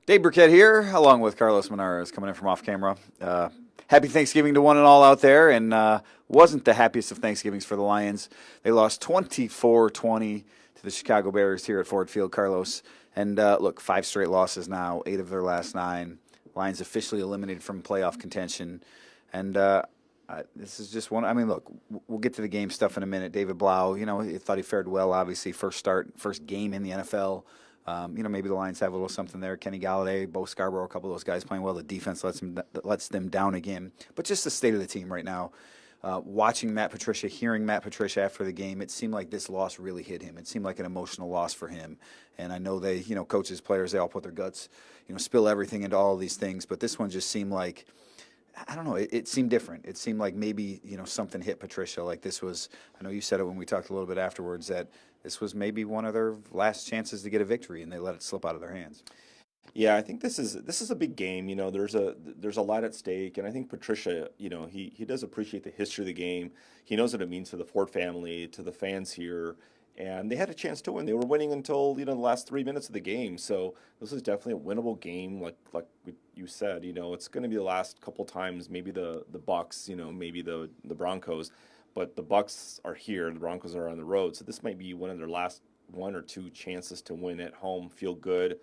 Dave Birkett here, along with Carlos Monarrez, coming in from off camera. Happy Thanksgiving to one and all out there, and wasn't the happiest of Thanksgivings for the Lions. They lost 24-20 to the Chicago Bears here at Ford Field, Carlos. And look, 5 straight losses now, 8 of their last 9. Lions officially eliminated from playoff contention. And this is just one. I mean, look, we'll get to the game stuff in a minute. David Blau, he thought he fared well, obviously. First game in the NFL. Maybe the Lions have a little something there. Kenny Galladay, Bo Scarborough, a couple of those guys playing well. The defense lets them down again. But just the state of the team right now. Watching Matt Patricia, hearing Matt Patricia after the game, it seemed like this loss really hit him. It seemed like an emotional loss for him. And I know they, coaches, players, they all put their guts, spill everything into all of these things. But this one just seemed like, I don't know, it seemed different. It seemed like maybe, something hit Patricia. Like this was, I know you said it when we talked a little bit afterwards, that this was maybe one of their last chances to get a victory, and they let it slip out of their hands. Yeah, I think this is a big game. There's a lot at stake, and I think Patricia, he does appreciate the history of the game. He knows what it means to the Ford family, to the fans here, and they had a chance to win. They were winning until the last 3 minutes of the game. So this is definitely a winnable game. Like you said, it's going to be the last couple times. Maybe the Bucks, maybe the Broncos, but the Bucks are here. The Broncos are on the road, so this might be one of their last 1 or 2 chances to win at home. Feel good.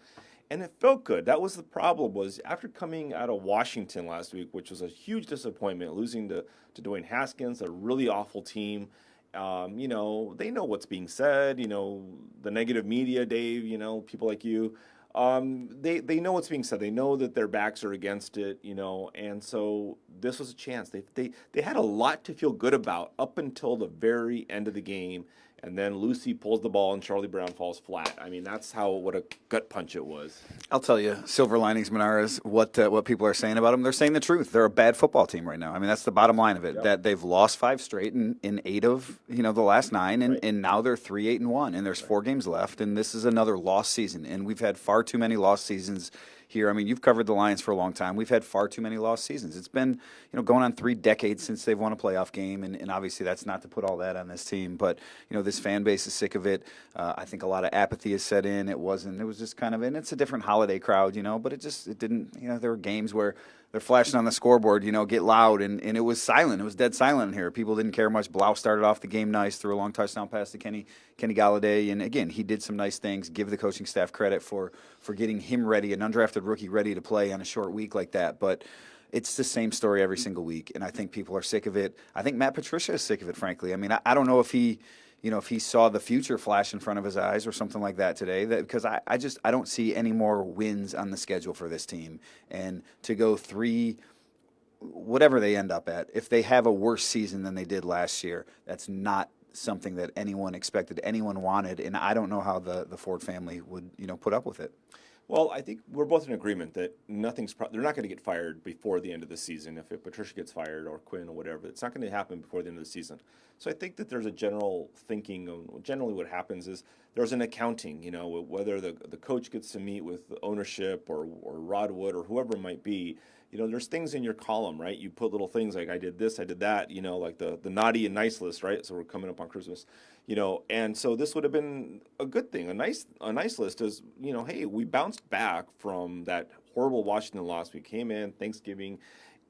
And it felt good. That was the problem, was after coming out of Washington last week, which was a huge disappointment, losing to Dwayne Haskins, a really awful team. They know what's being said, the negative media, Dave, people like you. They know what's being said. They know that their backs are against it, and so this was a chance. They had a lot to feel good about up until the very end of the game. And then Lucy pulls the ball and Charlie Brown falls flat. I mean, that's what a gut punch it was. I'll tell you, silver linings, Monarez, what people are saying about them. They're saying the truth. They're a bad football team right now. I mean, that's the bottom line of it. Yep. That they've lost 5 straight in 8 of the last 9, and, Right. and now they're 3-8-1, and there's 4 games left, and this is another lost season. And we've had far too many lost seasons here. I mean, you've covered the Lions for a long time. We've had far too many lost seasons. It's been going on 3 decades since they've won a playoff game, and obviously that's not to put all that on this team, but this fan base is sick of it. I think a lot of apathy has set in. It was just kind of, and it's a different holiday crowd, but it didn't, there were games where they're flashing on the scoreboard, get loud, and it was silent. It was dead silent in here. People didn't care much. Blau started off the game nice, threw a long touchdown pass to Kenny Galladay, and again, he did some nice things. Give the coaching staff credit for getting him ready, an undrafted rookie ready to play on a short week like that, but it's the same story every single week, and I think people are sick of it. I think Matt Patricia is sick of it, frankly. I mean, I don't know if he saw the future flash in front of his eyes or something like that today, because I don't see any more wins on the schedule for this team. And to go 3, whatever they end up at, if they have a worse season than they did last year, that's not something that anyone expected, anyone wanted, and I don't know how the Ford family would put up with it. Well, I think we're both in agreement that they're not going to get fired before the end of the season. If Patricia gets fired or Quinn or whatever, it's not going to happen before the end of the season. So I think that there's a general thinking of generally what happens is there's an accounting, whether the coach gets to meet with the ownership or Rod Wood or whoever it might be. There's things in your column, right? You put little things like I did this, I did that, like the naughty and nice list, right? So we're coming up on Christmas, and so this would have been a good thing. A nice list is, hey, we bounced back from that horrible Washington loss. We came in Thanksgiving,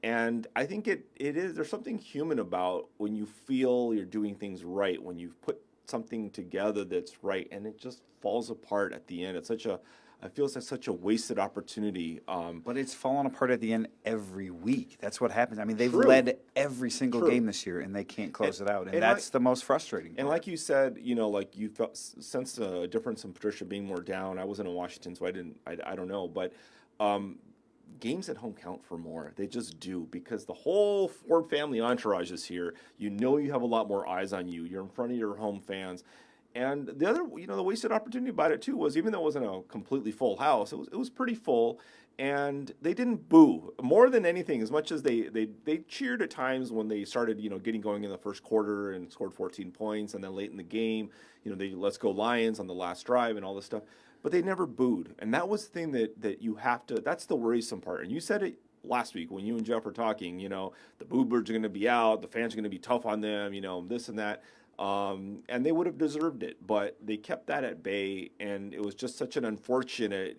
and I think it is, there's something human about when you feel you're doing things right, when you've put something together that's right, and it just falls apart at the end. It feels like such a wasted opportunity. But it's fallen apart at the end every week. That's what happens. I mean, they've True. led every single True. game this year, and they can't close it out. And and that's like- the most frustrating And part. like you said, like you sensed a difference in Patricia being more down. I wasn't in Washington, so I don't know. But games at home count for more. They just do, because the whole Ford family entourage is here. You have a lot more eyes on you. You're in front of your home fans. And the other, the wasted opportunity about it too was, even though it wasn't a completely full house, it was pretty full, and they didn't boo more than anything. As much as they cheered at times when they started, getting going in the first quarter and scored 14 points, and then late in the game, they let's go Lions on the last drive and all this stuff, but they never booed, and that was the thing that you have to. That's the worrisome part, and you said it last week when you and Jeff were talking. The boo birds are going to be out, the fans are going to be tough on them, this and that. And they would have deserved it, but they kept that at bay, and it was just such an unfortunate,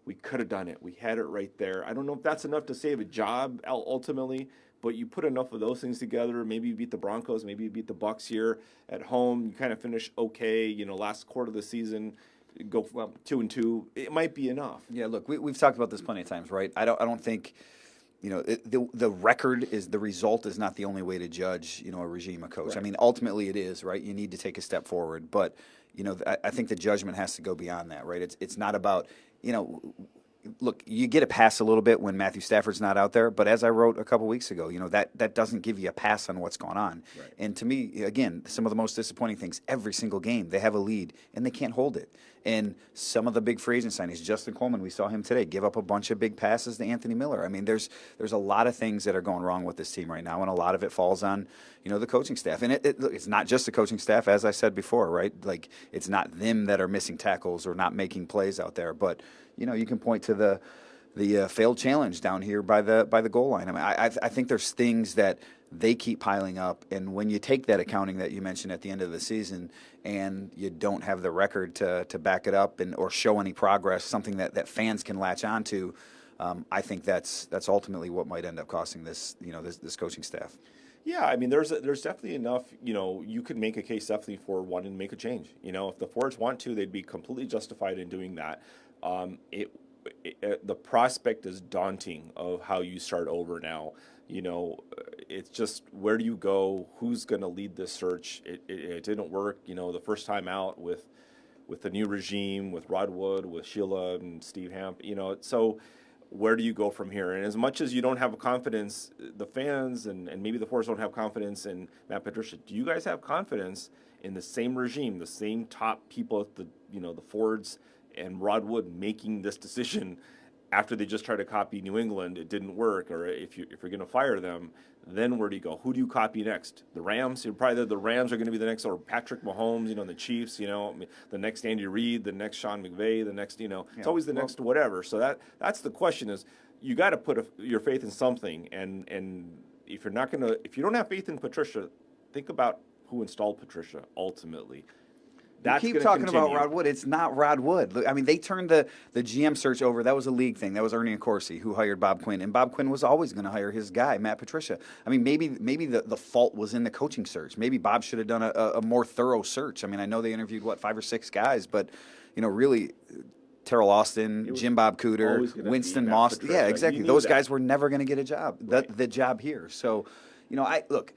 we could have done it. We had it right there. I don't know if that's enough to save a job ultimately, but you put enough of those things together. Maybe you beat the Broncos. Maybe you beat the Bucks here at home. You kind of finish okay. Last quarter of the season, go 2-2. It might be enough. Yeah, look, we've talked about this plenty of times, right? I don't think the record is the result is not the only way to judge a regime, a coach. Right. I mean, ultimately it is, right? You need to take a step forward, but I think the judgment has to go beyond that, right? It's not about look, you get a pass a little bit when Matthew Stafford's not out there, but as I wrote a couple weeks ago, that doesn't give you a pass on what's going on. Right. And to me, again, some of the most disappointing things, every single game, they have a lead and they can't hold it. And some of the big free agent signings, Justin Coleman, we saw him today, give up a bunch of big passes to Anthony Miller. I mean, there's a lot of things that are going wrong with this team right now, and a lot of it falls on, the coaching staff. And it's not just the coaching staff, as I said before, right? Like, it's not them that are missing tackles or not making plays out there, but you can point to the failed challenge down here by the goal line. I mean, I think there's things that they keep piling up, and when you take that accounting that you mentioned at the end of the season, and you don't have the record to back it up or show any progress, something that fans can latch onto, I think that's ultimately what might end up costing this this coaching staff. Yeah, I mean, there's definitely enough. You could make a case definitely for wanting to make a change. If the Fords want to, they'd be completely justified in doing that. The prospect is daunting of how you start over now. It's just, where do you go? Who's going to lead this search? It didn't work. The first time out with the new regime, with Rod Wood, with Sheila and Steve Hamp. So where do you go from here? And as much as you don't have confidence, the fans and maybe the Fords don't have confidence in Matt Patricia. Do you guys have confidence in the same regime, the same top people at the Fords and Rod Wood making this decision after they just tried to copy New England? It didn't work. Or if you're going to fire them, then where do you go? Who do you copy next? The Rams? Probably the Rams are going to be the next, or Patrick Mahomes, the Chiefs, the next Andy Reid, the next Sean McVay, the next, it's always the next whatever. So that's the question is, you got to put your faith in something. And if you don't have faith in Patricia, think about who installed Patricia ultimately. You keep talking about Rod Wood. It's not Rod Wood. Look, I mean, they turned the GM search over. That was a league thing. That was Ernie Accorsi who hired Bob Quinn, and Bob Quinn was always going to hire his guy, Matt Patricia. I mean, maybe the fault was in the coaching search. Maybe Bob should have done a more thorough search. I mean, I know they interviewed 5 or 6 guys, but really, Terrell Austin, Jim Bob Cooter, Winston Moss. Yeah, exactly. Those guys were never going to get a job. Right. The job here. So, I look.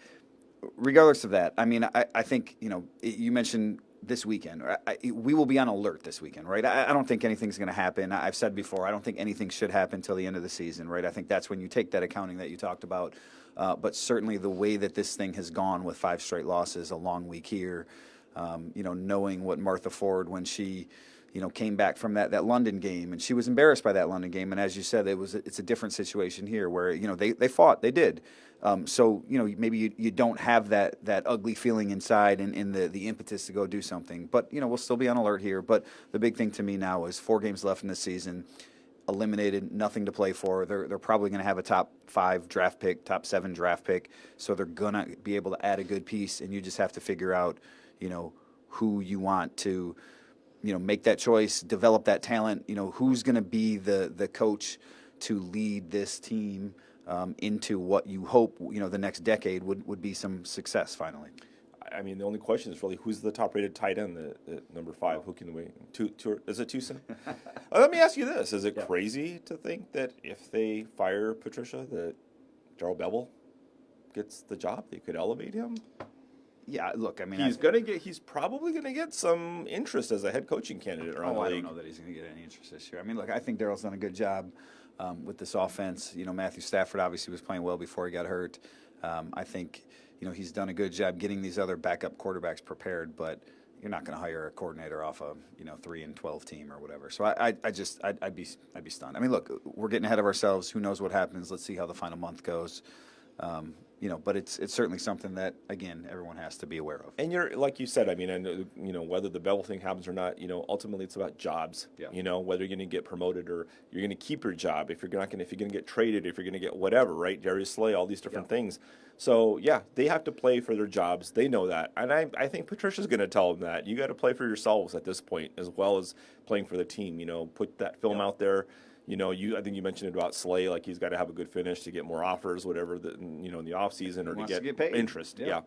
Regardless of that, I mean, I think you mentioned this weekend. We will be on alert this weekend, right? I don't think anything's going to happen. I've said before, I don't think anything should happen until the end of the season, right? I think that's when you take that accounting that you talked about. But certainly the way that this thing has gone with 5 straight losses, a long week here, knowing what Martha Ford, when she came back from that London game, and she was embarrassed by that London game. And as you said, it's a different situation here where they fought, they did. So maybe you don't have that ugly feeling inside and the impetus to go do something. But we'll still be on alert here. But the big thing to me now is 4 games left in the season, eliminated, nothing to play for. They're probably going to have a top 5 draft pick, top 7 draft pick. So they're going to be able to add a good piece, and you just have to figure out who you want to make that choice, develop that talent. Who's going to be the coach to lead this team into what you hope the next decade would be some success finally. I mean, the only question is really who's the top-rated tight end, the number 5? Who can we? Is it Tucson? Let me ask you this: is it crazy to think that if they fire Patricia, that Darrell Bevel gets the job? They could elevate him. Yeah, look, I mean, he's probably gonna get some interest as a head coaching candidate around the league. I don't know that he's gonna get any interest this year. I mean, look, I think Darrell's done a good job with this offense. Matthew Stafford obviously was playing well before he got hurt. I think he's done a good job getting these other backup quarterbacks prepared, but you're not going to hire a coordinator off a 3-12 team or whatever. So I'd be stunned. I mean, look, we're getting ahead of ourselves. Who knows what happens? Let's see how the final month goes. But it's certainly something that, again, everyone has to be aware of. And you're, like you said, I mean, and whether the Bevel thing happens or not, ultimately it's about jobs. Yeah. Whether you're going to get promoted or you're going to keep your job, if you're going to get traded, if you're going to get whatever, right? Darius Slay, all these different things. So yeah, they have to play for their jobs. They know that, and I think Patricia's going to tell them that you got to play for yourselves at this point, as well as playing for the team. Put that film out there. I think you mentioned it about Slay, like he's got to have a good finish to get more offers, whatever, in the off season, or to get paid. interest. Yeah. Yeah.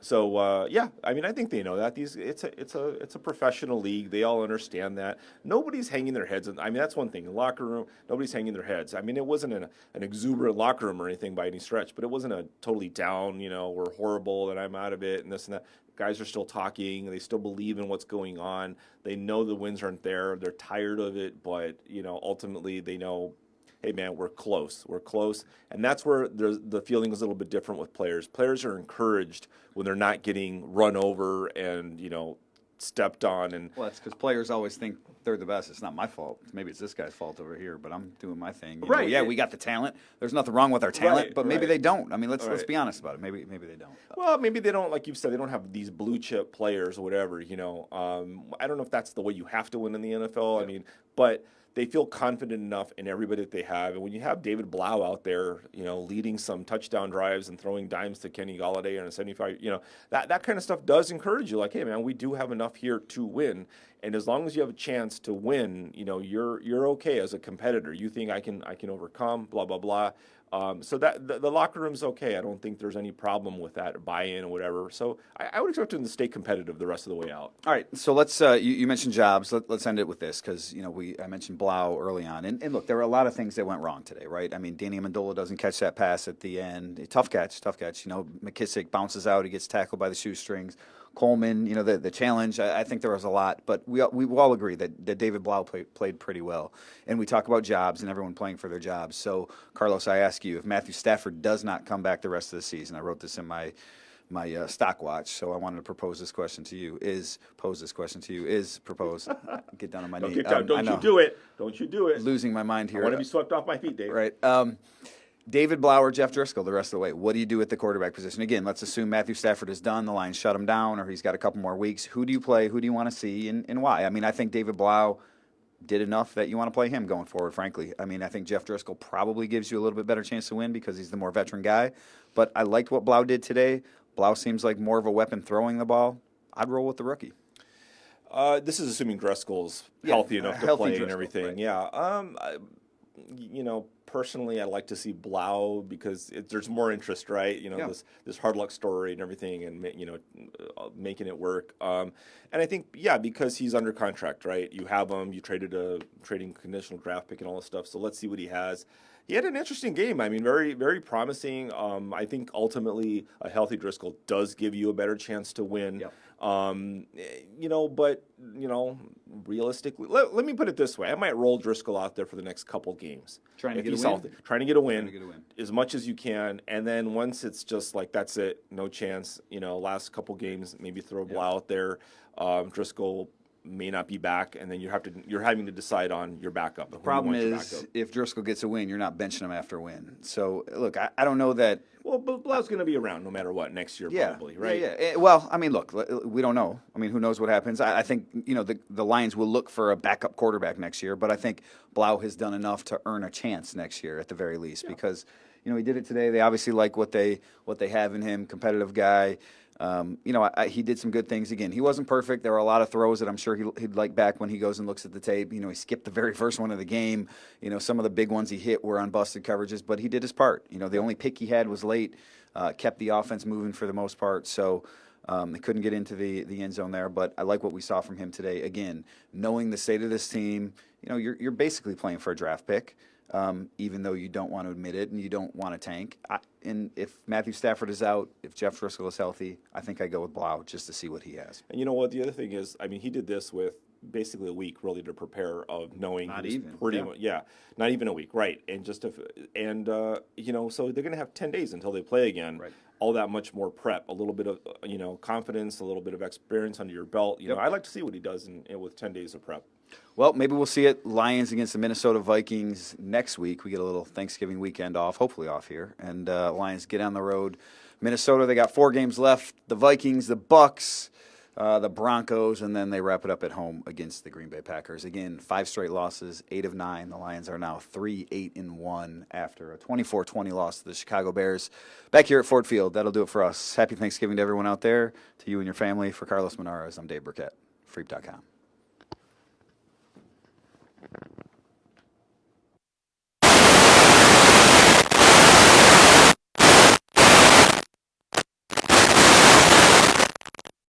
So I mean, I think they know that it's a professional league. They all understand that. Nobody's hanging their heads. I mean, that's one thing. In the locker room, nobody's hanging their heads. I mean, it wasn't an exuberant locker room or anything by any stretch, but it wasn't a totally down. We're horrible and I'm out of it and this and that. Guys are still talking. They still believe in what's going on. They know the wins aren't there. They're tired of it, but ultimately they know, hey man, we're close. We're close, and that's where the feeling is a little bit different with players. Players are encouraged when they're not getting run over and stepped on. And well, that's because players always think they're the best. It's not my fault. Maybe it's this guy's fault over here, but I'm doing my thing. Right. Yeah, we got the talent. There's nothing wrong with our talent, Right, but maybe right. they don't. I mean, let's Right. be honest about it. Maybe they don't. Well, maybe they don't, like you've said, they don't have these blue chip players or whatever. I don't know if that's the way you have to win in the NFL. Yeah. I mean, but they feel confident enough in everybody that they have. And when you have David Blau out there, leading some touchdown drives and throwing dimes to Kenny Galladay on a 75, that kind of stuff does encourage you. Like, hey, man, we do have enough here to win. And as long as you have a chance to win, you're okay as a competitor. You think I can overcome, blah, blah, blah. So that the locker room's okay. I don't think there's any problem with that buy-in or whatever. So I would expect them to stay competitive the rest of the way out. All right, so let's. You mentioned jobs. Let's end it with this because I mentioned Blau early on, and look, there were a lot of things that went wrong today, right? I mean, Danny Amendola doesn't catch that pass at the end. Tough catch. McKissick bounces out. He gets tackled by the shoestrings. Coleman, the challenge. I think there was a lot, but we all agree that David Blau played pretty well. And we talk about jobs and everyone playing for their jobs. So, Carlos, I ask you, if Matthew Stafford does not come back the rest of the season, I wrote this in my stock watch, so I wanted to propose this question to you. Get down on my knee. Get down. Don't you do it. Don't you do it. Losing my mind here. I want to be swept off my feet, Dave. Right. David Blau or Jeff Driscoll the rest of the way. What do you do at the quarterback position? Again, let's assume Matthew Stafford is done. The Lions shut him down, or he's got a couple more weeks. Who do you play? Who do you want to see, and why? I mean, I think David Blau did enough that you want to play him going forward, frankly. I mean, I think Jeff Driscoll probably gives you a little bit better chance to win because he's the more veteran guy. But I liked what Blau did today. Blau seems like more of a weapon throwing the ball. I'd roll with the rookie. This is assuming Driscoll's healthy enough to play and everything. Right. Yeah. Personally, I like to see Blau because there's more interest, right? This hard luck story and everything, and making it work. And I think, because he's under contract, right? You have him. You traded a trading conditional draft pick and all this stuff. So let's see what he has. He had an interesting game. I mean, very, very promising. I think ultimately a healthy Driscoll does give you a better chance to win. Yep. But realistically, let me put it this way: I might roll Driscoll out there for the next couple games, trying to get a win as much as you can, and then once it's just like that's it, no chance. Last couple games, maybe throw Blau out there. Driscoll may not be back, and then you're having to decide on your backup. The problem is if Driscoll gets a win, you're not benching him after a win. So look, I don't know that. Well, but Blau's going to be around no matter what next year, probably, right? Yeah. Well, I mean, look, we don't know. I mean, who knows what happens? I think the Lions will look for a backup quarterback next year, but I think Blau has done enough to earn a chance next year at the very least because he did it today. They obviously like what they have in him, competitive guy. He did some good things. Again, he wasn't perfect. There were a lot of throws that I'm sure he'd like back when he goes and looks at the tape. He skipped the very first one of the game. Some of the big ones he hit were on busted coverages, but he did his part. The only pick he had was late, kept the offense moving for the most part. So they couldn't get into the end zone there, but I like what we saw from him today. Again, knowing the state of this team, you're basically playing for a draft pick. Even though you don't want to admit it and you don't want to tank. And if Matthew Stafford is out, if Jeff Driscoll is healthy, I think I go with Blau just to see what he has. And you know what? The other thing is, I mean, he did this with basically a week really to prepare of knowing not even a week, right? And so they're going to have 10 days until they play again. Right. All that much more prep, a little bit of confidence, a little bit of experience under your belt. I'd like to see what he does with 10 days of prep. Well, maybe we'll see it. Lions against the Minnesota Vikings next week. We get a little Thanksgiving weekend off, hopefully off here. And Lions get on the road. Minnesota, they got 4 games left. The Vikings, the Bucks, the Broncos, and then they wrap it up at home against the Green Bay Packers. Again, 5 straight losses, 8 of 9. The Lions are now 3-8-1 after a 24-20 loss to the Chicago Bears. Back here at Ford Field, that'll do it for us. Happy Thanksgiving to everyone out there, to you and your family. For Carlos Monarrez, I'm Dave Birkett, Freep.com.